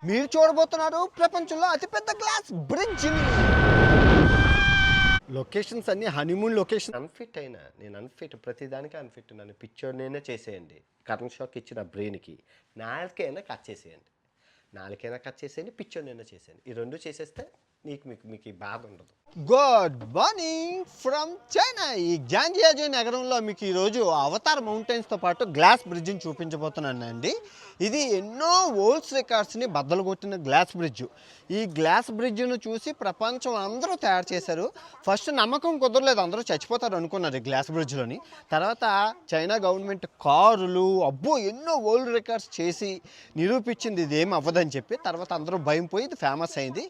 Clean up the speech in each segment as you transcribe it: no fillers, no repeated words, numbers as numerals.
మీరు చూడబోతున్నారు ప్రపంచంలో అతిపెద్ద గ్లాస్ బ్రిడ్జ్. లొకేషన్స్ అన్ని హనీమూన్ లొకేషన్. అన్ఫిట్ అయినా నేను అన్ఫిట్, ప్రతిదానికి అన్ఫిట్. నన్ను పిక్చర్నైనా చేసేయండి, కరెంట్ షాక్ ఇచ్చిన బ్రెయిన్కి. నాలుకైనా కట్ చేసేయండి, పిక్చర్నైనా చేసేయండి. ఈ రెండు చేసేస్తే మీకు ఈ బాధ ఉండదు. Good morning from China. ఈ జాంజియాజో నగరంలో మీకు ఈరోజు అవతార్ మౌంటైన్స్తో పాటు గ్లాస్ బ్రిడ్జ్ని చూపించబోతున్నాను అండి. ఇది ఎన్నో వరల్డ్స్ రికార్డ్స్ని బద్దలు కొట్టిన గ్లాస్ బ్రిడ్జ్. ఈ గ్లాస్ బ్రిడ్జ్ను చూసి ప్రపంచం అందరూ తయారు చేశారు. ఫస్ట్ నమ్మకం కుదరలేదు, అందరూ చచ్చిపోతారు అనుకున్నారు ఈ గ్లాస్ బ్రిడ్జ్లోని. తర్వాత చైనా గవర్నమెంట్ కారులు ఎన్నో వరల్డ్ రికార్డ్స్ చేసి నిరూపించింది ఇది ఏం అవ్వదని చెప్పి. తర్వాత అందరూ భయం పోయి ఇది ఫేమస్ అయింది.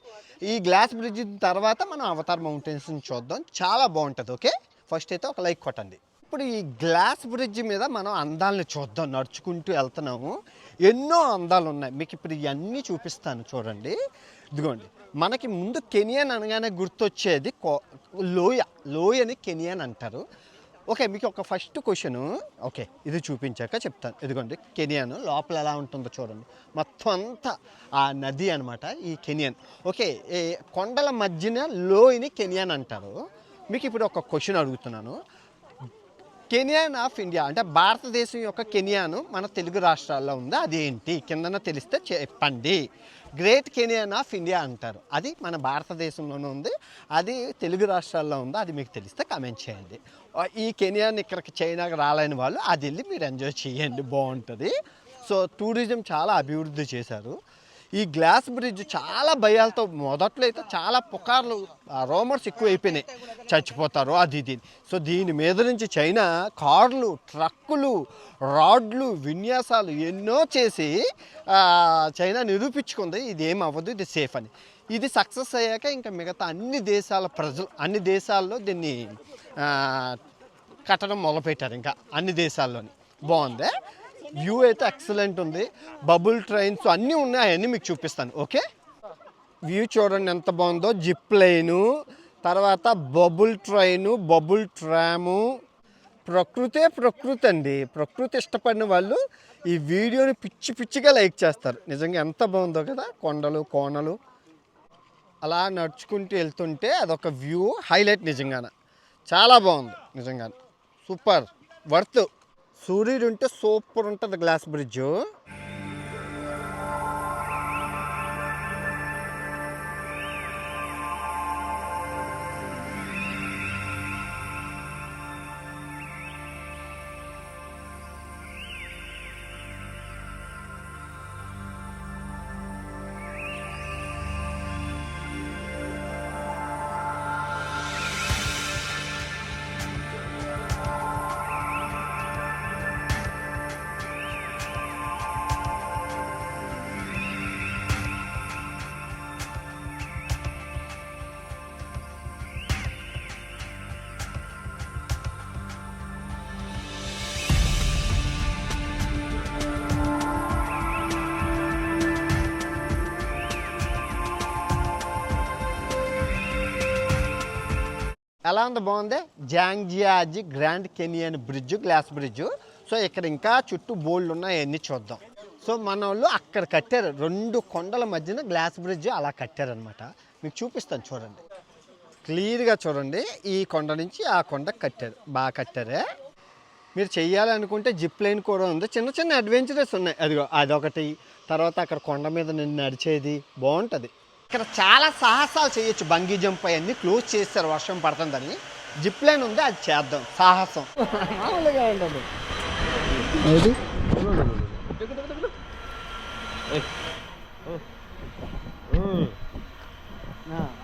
ఈ గ్లాస్ బ్రిడ్జ్ తర్వాత మనం అవతార్ మౌంటైన్స్ని చూద్దాం, చాలా బాగుంటుంది. ఓకే, ఫస్ట్ అయితే ఒక లైక్ కొట్టండి. ఇప్పుడు ఈ గ్లాస్ బ్రిడ్జ్ మీద మనం అందాలని చూద్దాం. నడుచుకుంటూ వెళ్తున్నాము, ఎన్నో అందాలు ఉన్నాయి. మీకు ఇప్పుడు ఇవన్నీ చూపిస్తాను చూడండి. ఇదిగోండి, మనకి ముందు కెనియన్ అనగానే గుర్తొచ్చేది లోయని కెనియన్ అంటారు. ఓకే, మీకు ఒక ఫస్ట్ క్వశ్చను. ఓకే, ఇది చూపించాక చెప్తాను. ఇదిగోండి కెనియన్, లోపల ఎలా ఉంటుందో చూడండి. మొత్తం అంతా ఆ నది అనమాట ఈ కెనియన్. ఓకే, కొండల మధ్యన లోయని కెనియన్ అంటారు. మీకు ఇప్పుడు ఒక క్వశ్చన్ అడుగుతున్నాను. కెనియన్ ఆఫ్ ఇండియా అంటే భారతదేశం యొక్క కెనియాను మన తెలుగు రాష్ట్రాల్లో ఉంది, అదేంటి కిందన తెలిస్తే చెప్పండి. గ్రేట్ కెనియన్ ఆఫ్ ఇండియా అంటారు, అది మన భారతదేశంలోనే ఉంది, అది తెలుగు రాష్ట్రాల్లో ఉంది, అది మీకు తెలిస్తే కామెంట్ చేయండి. ఈ కెనియాన్ ఇక్కడికి చైనాకి రాలేని వాళ్ళు అది వెళ్ళి మీరు ఎంజాయ్ చేయండి, బాగుంటుంది. సో టూరిజం చాలా అభివృద్ధి చేశారు. ఈ గ్లాస్ బ్రిడ్జ్ చాలా భయాలతో, మొదట్లో అయితే చాలా పుకార్లు, రోమర్స్ ఎక్కువ అయిపోయినాయి, చచ్చిపోతారు అది ఇది. సో దీని మీద నుంచి చైనా కార్లు, ట్రక్కులు, రాడ్లు, విన్యాసాలు ఎన్నో చేసి చైనా నిరూపించుకుంది ఇది ఏం అవ్వదు, ఇది సేఫ్ అని. ఇది సక్సెస్ అయ్యాక ఇంకా మిగతా అన్ని దేశాల ప్రజలు అన్ని దేశాల్లో దీన్ని కట్టడం మొదలుపెట్టారు. ఇంకా అన్ని దేశాల్లోని బాగుంది. వ్యూ అయితే ఎక్సలెంట్ ఉంది, బబుల్ ట్రైన్స్ అన్నీ ఉన్నాయి, అవన్నీ మీకు చూపిస్తాను. ఓకే, వ్యూ చూడండి ఎంత బాగుందో. జిప్ లైను, తర్వాత బబుల్ ట్రైను, బబుల్ ట్రాము. ప్రకృతి అండి. ప్రకృతి ఇష్టపడిన వాళ్ళు ఈ వీడియోని పిచ్చిగా లైక్ చేస్తారు. నిజంగా ఎంత బాగుందో కదా, కొండలు కోనలు అలా నడుచుకుంటూ వెళ్తుంటే అదొక వ్యూ హైలైట్. నిజంగానే చాలా బాగుంది, నిజంగానే సూపర్ వర్త్. సూర్యుడు ఉంటే సూపర్ ఉంటుంది గ్లాస్ బ్రిడ్జ్. ఎలా ఉంది, బాగుంది. Zhangjiajie grand canyon bridge, glass bridge. So ఇక్కడ ఇంకా చుట్టూ బోల్డ్ ఉన్నాయి, అన్నీ చూద్దాం. సో మన వాళ్ళు అక్కడ కట్టారు, 2 కొండల మధ్యన గ్లాస్ బ్రిడ్జ్ అలా కట్టారనమాట. మీకు చూపిస్తాను చూడండి, క్లియర్గా చూడండి. ఈ కొండ నుంచి ఆ కొండ కట్టారు, బాగా కట్టారే. మీరు చెయ్యాలనుకుంటే జిప్ లైన్ కూడా ఉంది, చిన్న అడ్వెంచరస్ ఉన్నాయి. అదొకటి. తర్వాత అక్కడ కొండ మీద నేను నడిచేది బాగుంటుంది. ఇక్కడ చాలా సాహసాలు చేయొచ్చు, బంగీ జంప్ అవన్నీ క్లోజ్ చేస్తారు వర్షం పడుతుందని. జిప్ లైన్ ఉంది, అది చేద్దాం, సాహసం మామూలుగా ఉండదు.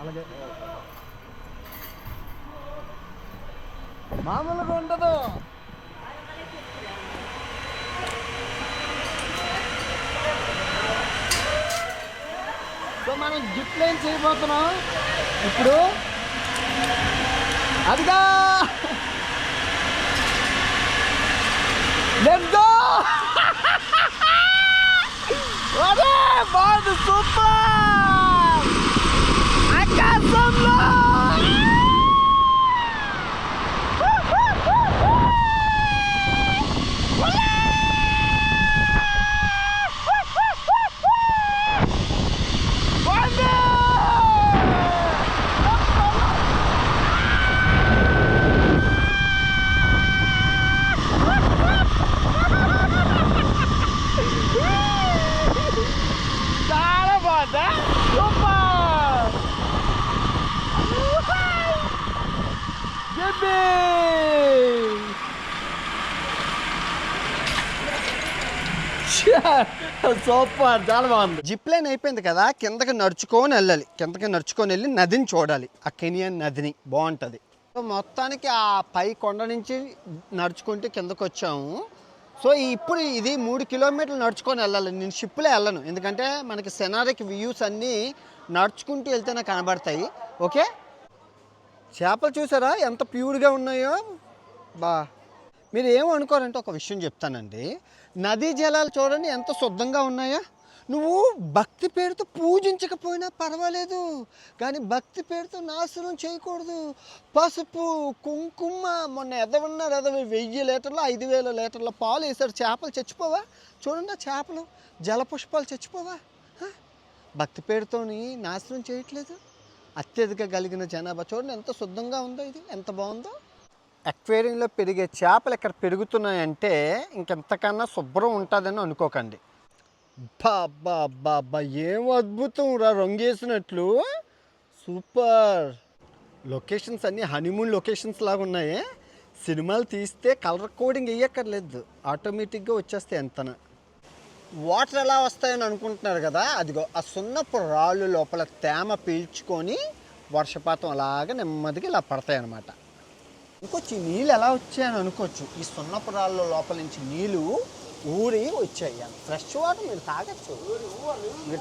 అలాగే మామూలుగా ఉండదు. సో మనం జిప్ లైన్ చేయబోతున్నాం ఇప్పుడు. అదిగా లెట్స్ గో. అరే బాగుంది, సూపర్. ఆకాశంలో సూపర్, చాలా బాగుంది. జిప్ లైన్ అయిపోయింది కదా, కిందకి నడుచుకొని వెళ్ళాలి. కిందకి నడుచుకొని వెళ్ళి నదిని చూడాలి, ఆ కెనియన్ నదిని. బాగుంటుంది. సో మొత్తానికి ఆ పై కొండ నుంచి నడుచుకుంటే కిందకు వచ్చాము. సో ఇప్పుడు ఇది 3 కిలోమీటర్లు నడుచుకొని వెళ్ళాలి. నేను షిప్లో వెళ్ళను, ఎందుకంటే మనకి సెనారిక్ వ్యూస్ అన్నీ నడుచుకుంటూ వెళ్తేనే కనబడతాయి. ఓకే, చేపలు చూసారా ఎంత ప్యూర్గా ఉన్నాయో. మీరు ఏమనుకోరంటే ఒక విషయం చెప్తానండి. నదీ జలాలు చూడండి ఎంత శుద్ధంగా ఉన్నాయో. నువ్వు భక్తి పేరుతో పూజించకపోయినా పర్వాలేదు, కానీ భక్తి పేరుతో నాశనం చేయకూడదు. పసుపు, కుంకుమ, మొన్న ఎదవన్నారు 1000 లీటర్లు 5000 లీటర్ల పాలు వేసారు. చేపలు చచ్చిపోవా? చూడండి ఆ చేపలు, జలపుష్పాలు చచ్చిపోవా? భక్తి పేరుతోని నాశనం చేయట్లేదు. అత్యధిక కలిగిన జనాభా చూడండి ఎంత శుద్ధంగా ఉందో. ఇది ఎంత బాగుందో. అక్వేరియంలో పెరిగే చేపలు ఇక్కడ పెరుగుతున్నాయంటే ఇంకెంతకన్నా శుభ్రం ఉంటుందని అనుకోకండి. బాబా ఏం అద్భుతం రా, రంగేసినట్లు. సూపర్. లొకేషన్స్ అన్నీ హనీమూన్ లొకేషన్స్ లాగా ఉన్నాయి. సినిమాలు తీస్తే కలర్ కోడింగ్ వేయక్కర్లేదు, ఆటోమేటిక్గా వచ్చేస్తాయి ఎంతన. వాటర్ ఎలా వస్తాయని అనుకుంటున్నారు కదా, అదిగో ఆ సున్నపు రాళ్ళు లోపల తేమ పీల్చుకొని వర్షపాతం అలాగా నెమ్మదిగా ఇలా పడతాయి అన్నమాట. ఇంకొచ్చి నీళ్ళు ఎలా వచ్చాయని అనుకోవచ్చు. ఈ సున్నపు రాళ్ళ లోపల నుంచి నీళ్ళు ఊరి వచ్చాయి. ఫ్రెష్ వాటర్ మీరు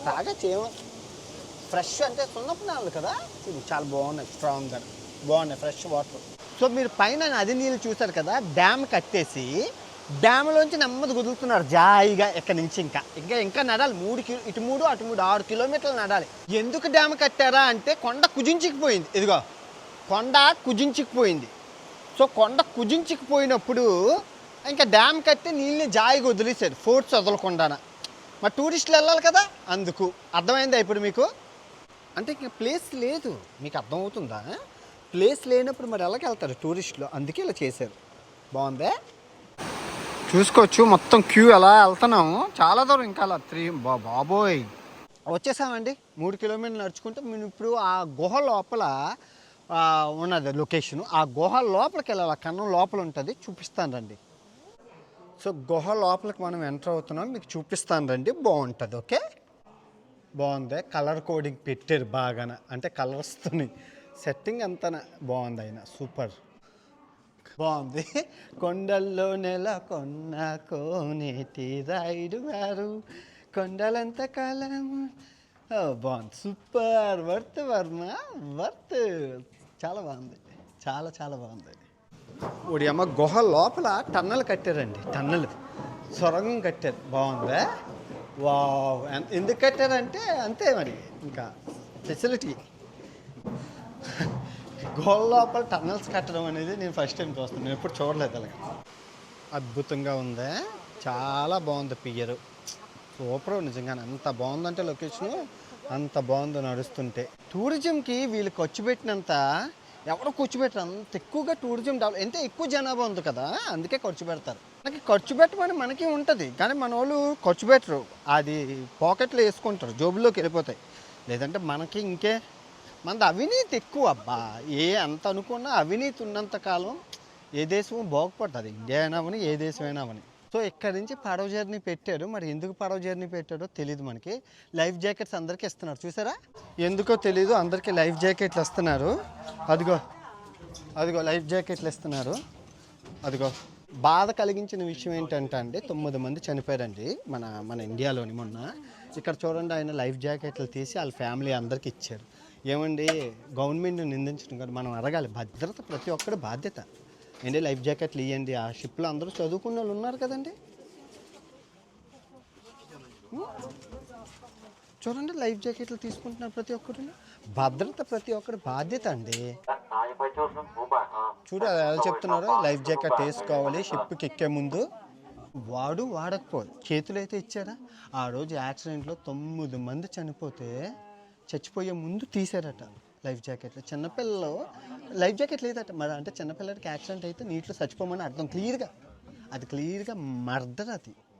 తాగచ్చు, ఏమో ఫ్రెష్ అంటే సున్నపు నాళ్ళు కదా, ఇది చాలా బాగున్నాయి, స్ట్రాంగ్గా బాగున్నాయి ఫ్రెష్ వాటర్. సో మీరు పైన నది నీళ్ళు చూసారు కదా, డ్యామ్ కట్టేసి డ్యామ్లోంచి నెమ్మది కుదురుతున్నారు జాయిగా. ఇక్కడ నుంచి ఇంకా నడాలి. ఇటు 3 అటు 3 6 కిలోమీటర్లు నడాలి. ఎందుకు డ్యామ్ కట్టారా అంటే కొండ కుజించికిపోయింది. ఇదిగో కొండ కుజించికిపోయింది. సో కొండ కుజించికిపోయినప్పుడు ఇంకా డ్యామ్ కట్టి నీళ్ళని జాయిగా వదిలేశారు, ఫోర్స్ వదలకుండా. మరి టూరిస్టులు వెళ్ళాలి కదా, అందుకు. అర్థమైందా ఇప్పుడు మీకు? అంటే ఇంకా ప్లేస్ లేదు, మీకు అర్థమవుతుందా? ప్లేస్ లేనప్పుడు మరి ఎలాగ వెళ్తారు టూరిస్టులు, అందుకే ఇలా చేశారు. బాగుందే, చూసుకోవచ్చు. మొత్తం క్యూ ఎలా వెళ్తున్నాము, చాలా దూరం. ఇంకా అలా బాబోయ్ వచ్చేసామండి. 3 కిలోమీటర్లు నడుచుకుంటే మేము ఇప్పుడు ఆ గుహ లోపల ఉన్నది లొకేషను. ఆ గుహ లోపలికి వెళ్ళాలి, ఆ కన్నం లోపల ఉంటుంది, చూపిస్తాను రండి. సో గుహ లోపలికి మనం ఎంటర్ అవుతున్నాం, మీకు చూపిస్తాను రండి. బాగుంటుంది. ఓకే, బాగుంది. కలర్ కోడింగ్ పెట్టారు బాగాన, అంటే కలర్స్తో సెట్టింగ్ అంతా బాగుంది. అయినా సూపర్ బాగుంది. కొండల్లో నెలకొన్న కోనేటి రాయుడు గారు కొండలంత కాలం. బాగుంది, సూపర్. Worth Varma, worth. చాలా బాగుంది, చాలా బాగుంది. ఒడి అమ్మ, గుహ లోపల టన్నల్ కట్టారండి, టన్నల్ సొరంగం కట్టారు. బాగుందా? వావ్. ఎందుకు కట్టారంటే అంతే మరి, ఇంకా ఫెసిలిటీ. గుహ లోపల టన్నల్స్ కట్టడం అనేది నేను ఫస్ట్ టైం చూస్తాను, నేను ఎప్పుడు చూడలేదు అలాగా. అద్భుతంగా ఉందా, చాలా బాగుంది. పియరు సూపర్ నిజంగానే. అంత బాగుందంటే లొకేషను, అంత బాగుంది నడుస్తుంటే. టూరిజంకి వీళ్ళు ఖర్చు పెట్టినంత ఎవరు ఖర్చు పెట్టరు. అంత ఎక్కువగా టూరిజం డెవలప్ అంటే ఎక్కువ జనాభా ఉంది కదా, అందుకే ఖర్చు పెడతారు. మనకి ఖర్చు పెట్టమని మనకి ఉంటుంది, కానీ మన వాళ్ళు ఖర్చు పెట్టరు. అది పాకెట్లో వేసుకుంటారు, జోబుల్లోకి వెళ్ళిపోతాయి. లేదంటే మనకి మనది అవినీతి ఎక్కువ. అబ్బా అంత అనుకున్నా అవినీతి ఉన్నంత కాలం ఏ దేశం బాగుపడుతుంది, ఇండియా అయినా అవని, ఏ దేశమైనా అవని. సో ఇక్కడ నుంచి పడవ జర్నీ పెట్టారు. మరి ఎందుకు పడవ జర్నీ పెట్టారో తెలియదు మనకి. లైఫ్ జాకెట్స్ అందరికీ ఇస్తున్నారు, చూసారా? ఎందుకో తెలీదు, అందరికీ లైఫ్ జాకెట్లు ఇస్తున్నారు. అదిగో లైఫ్ జాకెట్లు ఇస్తున్నారు. అదిగో. బాధ కలిగించిన విషయం ఏంటంటే అండి, 9 మంది చనిపోయారండి మన ఇండియాలోని మొన్న. ఇక్కడ చూడండి, ఆయన లైఫ్ జాకెట్లు తీసి వాళ్ళ ఫ్యామిలీ అందరికీ ఇచ్చారు. ఏమండి, గవర్నమెంట్ని నిందించడం కాదు, మనం అడగాలి. భద్రత ప్రతి ఒక్కరి బాధ్యత. ఏంటి లైఫ్ జాకెట్లు ఇవ్వండి. ఆ షిప్లో అందరూ చదువుకున్న వాళ్ళు ఉన్నారు కదండి. చూడండి, లైఫ్ జాకెట్లు తీసుకుంటున్నారు ప్రతి ఒక్కరు. భద్రత ప్రతి ఒక్కరి బాధ్యత అండి. చూడు ఎలా చెప్తున్నారు, లైఫ్ జాకెట్ వేసుకోవాలి షిప్కి ఎక్కే ముందు. వాడకపోదు, చేతులు అయితే ఇచ్చారా? ఆ రోజు యాక్సిడెంట్లో 9 మంది చచ్చిపోయే ముందు తీశారట లైఫ్ జాకెట్లు. చిన్నపిల్లలు లైఫ్ జాకెట్ లేదట. మరి అంటే చిన్నపిల్లడికి యాక్సిడెంట్ అయితే నీటిలో చచ్చిపోమని అర్థం. క్లియర్గా మర్డర్.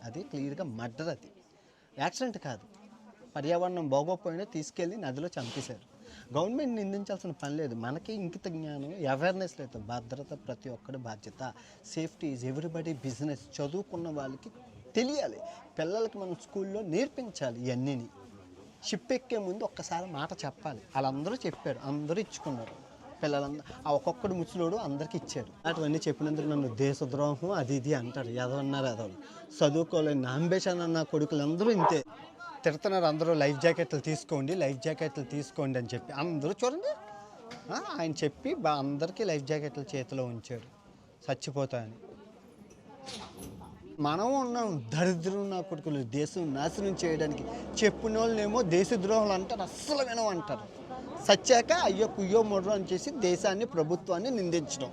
అది క్లియర్గా మర్డర్. అది యాక్సిడెంట్ కాదు. పర్యావరణం బాగోపోయినా తీసుకెళ్ళి నదిలో చంపేశారు. గవర్నమెంట్ నిందించాల్సిన పని లేదు. మనకి ఇంకిత జ్ఞానం, అవేర్నెస్ లేదు. భద్రత ప్రతి ఒక్కడి బాధ్యత. Safety is everybody business. చదువుకున్న వాళ్ళకి తెలియాలి. పిల్లలకి మనం స్కూల్లో నేర్పించాలి ఇవన్నీని. షిప్ ఎక్కే ముందు ఒక్కసారి మాట చెప్పాలి. వాళ్ళందరూ చెప్పారు, అందరూ ఇచ్చుకున్నారు. పిల్లలందరూ ఆ ఒక్కొక్కడు ముసలోడు అందరికి ఇచ్చారు. అటువన్నీ చెప్పినందుకు నన్ను దేశద్రోహం అది ఇది అంటారు. ఎదవన్నారు ఎదవలు. చదువుకోలేని నాంబేషన్ అన్న కొడుకులందరూ ఇంతే తిడుతున్నారు. అందరూ లైఫ్ జాకెట్లు తీసుకోండి అని చెప్పి అందరూ చూడండి. ఆయన చెప్పి అందరికీ లైఫ్ జాకెట్లు చేతిలో ఉంచాడు చచ్చిపోతాయని. మనం ఉన్నాం దరిద్రం నా కొడుకులు దేశం నాశనం చేయడానికి. చెప్పిన వాళ్ళనేమో దేశద్రోహులు అంటారు, అస్సలు వినమంటారు. సచ్చాక అయ్యో కుయ్యో మొర్రో అని చేసి దేశాన్ని ప్రభుత్వాన్ని నిందించడం.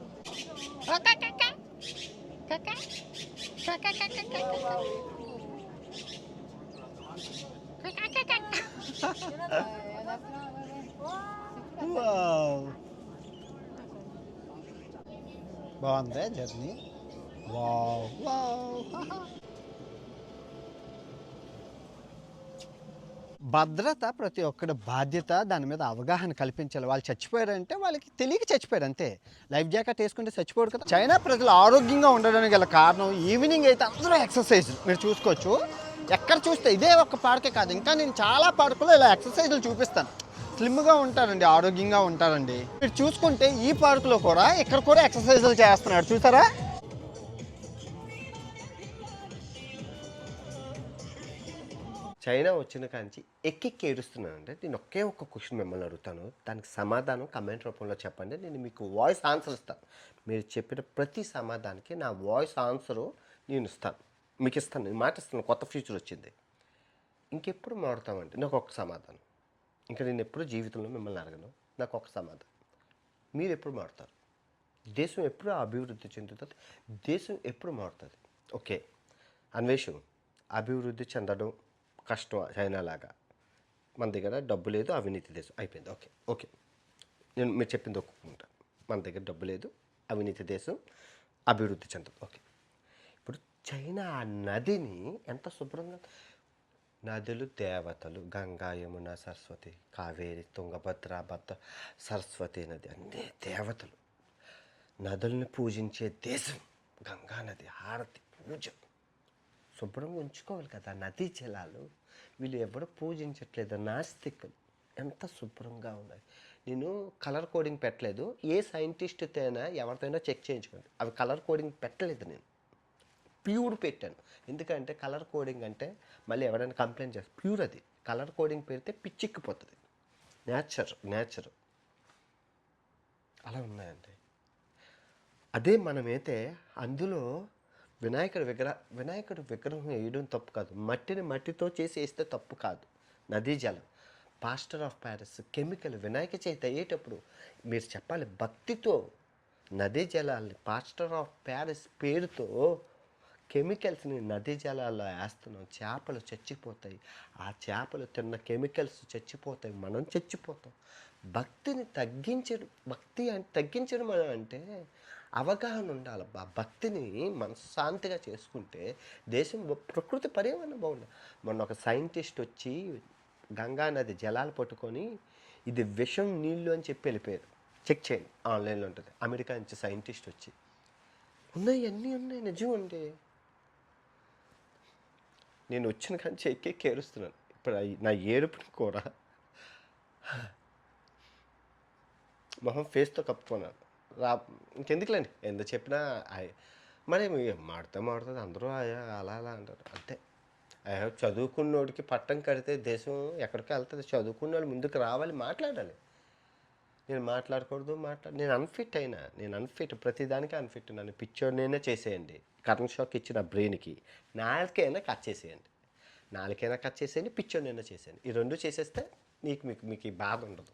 బాగుందా జర్నీ? Wow wow. భద్రత ప్రతి ఒక్కడి బాధ్యత. దాని మీద అవగాహన కల్పించాలి. వాళ్ళు చచ్చిపోయారంటే వాళ్ళకి తెలియక చచ్చిపోయారు అంతే. లైఫ్ జాకెట్ వేసుకుంటే చచ్చిపోరు కదా. చైనా ప్రజలు ఆరోగ్యంగా ఉండడానికి గల కారణం ఈవినింగ్ అయితే అందరూ ఎక్సర్సైజ్ మీరు చూసుకోవచ్చు. ఎక్కడ చూస్తే ఇదే ఒక్క పార్కే కాదు, ఇంకా నేను చాలా పార్కులో ఇలా ఎక్సర్సైజ్లు చూపిస్తాను. స్లిమ్గా ఉంటారండి, ఆరోగ్యంగా ఉంటారండి. మీరు చూసుకుంటే ఈ పార్కులో కూడా ఇక్కడ కూడా ఎక్సర్సైజ్లు చేస్తున్నాడు చూసారా. చైనా వచ్చిన కాంచి ఎక్కెక్కి ఏడుస్తున్నానంటే నేను ఒకే ఒక్క క్వశ్చన్ మిమ్మల్ని అడుగుతాను. దానికి సమాధానం కమెంట్ రూపంలో చెప్పండి. నేను మీకు వాయిస్ ఆన్సర్ ఇస్తాను. మీరు చెప్పిన ప్రతి సమాధానానికి నా వాయిస్ ఆన్సరు నేను ఇస్తాను, మీకు ఇస్తాను. నేను మాట ఇస్తాను. కొత్త ఫ్యూచర్ వచ్చింది. ఇంకెప్పుడు మారుతామంటే నాకు ఒక్క సమాధానం. ఇంకా నేను ఎప్పుడు జీవితంలో మిమ్మల్ని అడగను. నాకు ఒక్క సమాధానం. మీరు ఎప్పుడు మారుతారు? దేశం ఎప్పుడు అభివృద్ధి చెందుతుంది? దేశం ఎప్పుడు మారుతుంది? ఓకే, అన్వేషం అభివృద్ధి చెందడం కష్టం. చైనా లాగా మన దగ్గర డబ్బు లేదు, అవినీతి దేశం అయిపోయింది. ఓకే ఓకే, నేను మీరు చెప్పింది ఒప్పుకుంటాను. మన దగ్గర డబ్బు లేదు, అవినీతి దేశం, అభివృద్ధి చెందదు. ఓకే, ఇప్పుడు చైనా ఆ నదిని ఎంత శుభ్రంగా, నదులు దేవతలు, గంగా యమున సరస్వతి కావేరి తుంగభద్ర సరస్వతి నది అన్నీ దేవతలు. నదుల్ని పూజించే దేశం గంగా నది. హారతి పూజ శుభ్రంగా ఉంచుకోవాలి కదా నదీ జలాలు. వీళ్ళు ఎవరు పూజించట్లేదు, నాస్తికులు. ఎంత శుభ్రంగా ఉన్నాయి. నేను కలర్ కోడింగ్ పెట్టలేదు. ఏ సైంటిస్ట్తోనైనా ఎవరితోనైనా చెక్ చేయించుకోండి. అవి కలర్ కోడింగ్ పెట్టలేదు, నేను ప్యూర్ పెట్టాను. ఎందుకంటే కలర్ కోడింగ్ అంటే మళ్ళీ ఎవరైనా కంప్లైంట్ చేస్తారు. ప్యూర్ అది. కలర్ కోడింగ్ పెడితే పిచ్చెక్కిపోతుంది. నేచర్ అలా ఉన్నాయండి. అదే మనమైతే అందులో వినాయకుడి విగ్రహం వేయడం తప్పు కాదు. మట్టిని మట్టితో చేసి వేస్తే తప్పు కాదు. నదీ జలం, pastor of Paris, chemical Vinayaka Chavithi అయ్యేటప్పుడు మీరు చెప్పాలి భక్తితో. నదీ జలాల్ని పాస్టర్ ఆఫ్ ప్యారిస్ పేరుతో కెమికల్స్ని నదీ జలాల్లో వేస్తున్నాం. చేపలు చచ్చిపోతాయి. ఆ చేపలు తిన్న కెమికల్స్ చచ్చిపోతాయి, మనం చచ్చిపోతాం. భక్తిని తగ్గించడం అంటే అవగాహన ఉండాలి. భక్తిని మనశ్శాంతిగా చేసుకుంటే దేశం ప్రకృతి పర్యావరణం బాగుంటుంది. మొన్న ఒక సైంటిస్ట్ వచ్చి గంగా నది జలాలు పట్టుకొని ఇది విషం నీళ్ళు అని చెప్పి వెళ్ళిపోయారు. చెక్ చేయండి, ఆన్లైన్లో ఉంటుంది. అమెరికా నుంచి సైంటిస్ట్ వచ్చి ఉన్నాయి, అన్నీ ఉన్నాయి, నిజం అండి. నేను వచ్చిన కానీ ఎక్కెక్కి ఏడుస్తున్నాను. ఇప్పుడు నా ఏడుపుని కూడా మొహం ఫేస్తో కప్పుకున్నాను. ఇంకెందుకులేండి, ఎంత చెప్పినా మరి మాడుతుంది అందరూ అలా అంటారు అంతే. చదువుకున్నోడికి పట్టం కడితే దేశం ఎక్కడికి వెళ్తుంది. చదువుకున్నోళ్ళు ముందుకు రావాలి, మాట్లాడాలి. నేను మాట్లాడకూడదు, నేను అన్ఫిట్, ప్రతిదానికి అన్ఫిట్. నన్ను పిచ్చోడినైనా చేసేయండి, కరెంట్ షాక్ ఇచ్చిన బ్రెయిన్కి. నాలుకైనా కట్ చేసేయండి, పిచ్చోడినైనా చేసేయండి. ఈ రెండు చేసేస్తే మీకు ఈ బాధ ఉండదు.